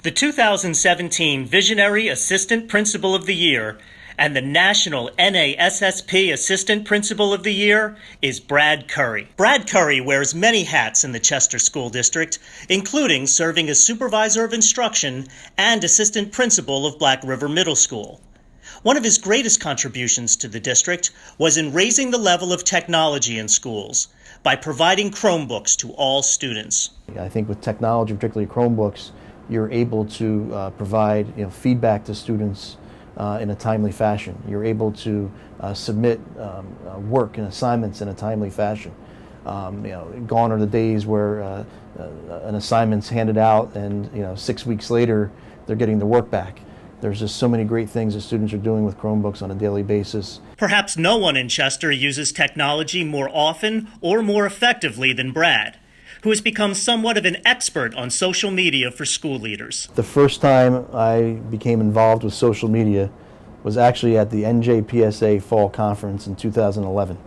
The 2017 Visionary Assistant Principal of the Year and the National NASSP Assistant Principal of the Year is Brad Currie. Brad Currie wears many hats in the Chester School District, including serving as Supervisor of Instruction and Assistant Principal of Black River Middle School. One of his greatest contributions to the district was in raising the level of technology in schools by providing Chromebooks to all students. I think with technology, particularly Chromebooks, you're able to provide feedback to students in a timely fashion. You're able to submit work and assignments in a timely fashion. Gone are the days where an assignment's handed out and 6 weeks later they're getting the work back. There's just so many great things that students are doing with Chromebooks on a daily basis. Perhaps no one in Chester uses technology more often or more effectively than Brad, who has become somewhat of an expert on social media for school leaders. The first time I became involved with social media was actually at the NJPSA Fall Conference in 2011.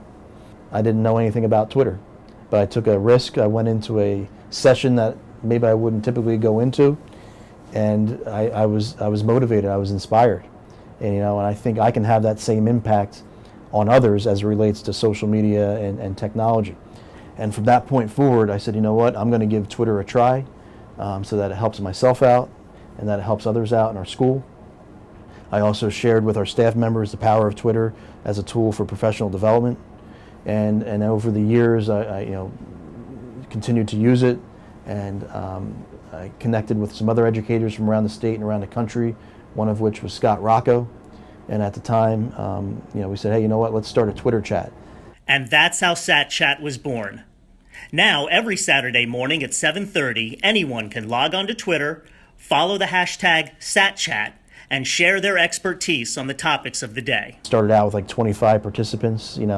I didn't know anything about Twitter, but I took a risk. I went into a session that maybe I wouldn't typically go into, and I was motivated, I was inspired. And I think I can have that same impact on others as it relates to social media and technology. And from that point forward, I said, you know what, I'm going to give Twitter a try so that it helps myself out and that it helps others out in our school. I also shared with our staff members the power of Twitter as a tool for professional development. And over the years, I continued to use it, and I connected with some other educators from around the state and around the country, one of which was Scott Rocco. And at the time, we said, hey, you know what, let's start a Twitter chat. And that's how Sat Chat was born. Now, every Saturday morning at 7:30, anyone can log on to Twitter, follow the hashtag SatChat, and share their expertise on the topics of the day. Started out with like 25 participants, and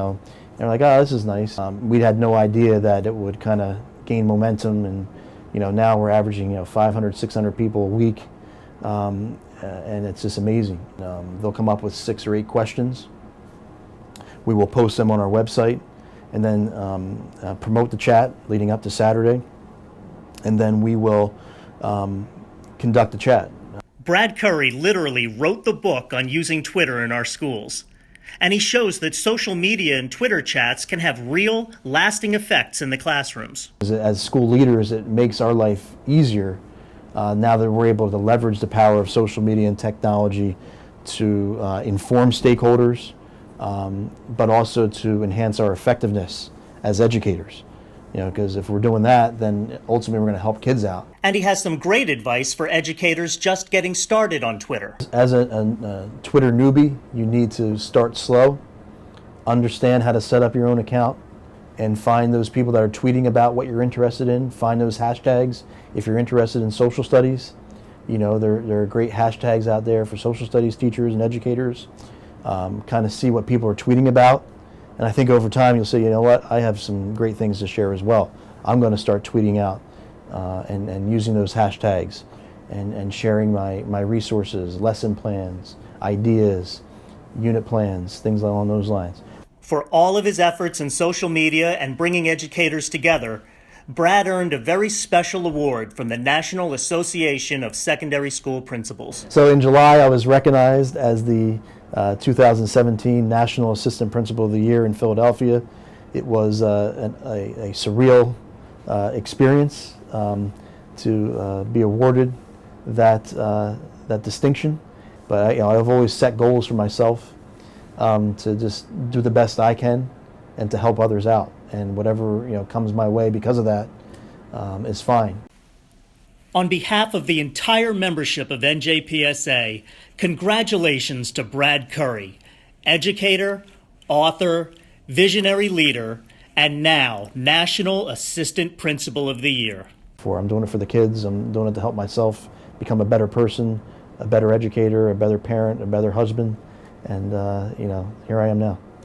they're like, oh, this is nice. We had no idea that it would kind of gain momentum, and now we're averaging 500, 600 people a week, and it's just amazing. They'll come up with 6 or 8 questions. We will post them on our website and then promote the chat leading up to Saturday, and then we will conduct the chat. Brad Currie literally wrote the book on using Twitter in our schools, and he shows that social media and Twitter chats can have real, lasting effects in the classrooms. As school leaders, it makes our life easier now that we're able to leverage the power of social media and technology to inform stakeholders, but also to enhance our effectiveness as educators. Because if we're doing that, then ultimately we're going to help kids out. And he has some great advice for educators just getting started on Twitter. As a Twitter newbie, you need to start slow, understand how to set up your own account, and find those people that are tweeting about what you're interested in. Find those hashtags. If you're interested in social studies, there are great hashtags out there for social studies teachers and educators. Kind of see what people are tweeting about. And I think over time you'll say, you know what, I have some great things to share as well. I'm going to start tweeting out and using those hashtags and sharing my resources, lesson plans, ideas, unit plans, things along those lines. For all of his efforts in social media and bringing educators together, Brad earned a very special award from the National Association of Secondary School Principals. So in July I was recognized as the 2017 National Assistant Principal of the Year in Philadelphia. It was a surreal experience to be awarded that distinction. But I've always set goals for myself to just do the best I can and to help others out. And whatever comes my way because of that is fine. On behalf of the entire membership of NJPSA, congratulations to Brad Currie, educator, author, visionary leader, and now National Assistant Principal of the Year. I'm doing it for the kids. I'm doing it to help myself become a better person, a better educator, a better parent, a better husband, and here I am now.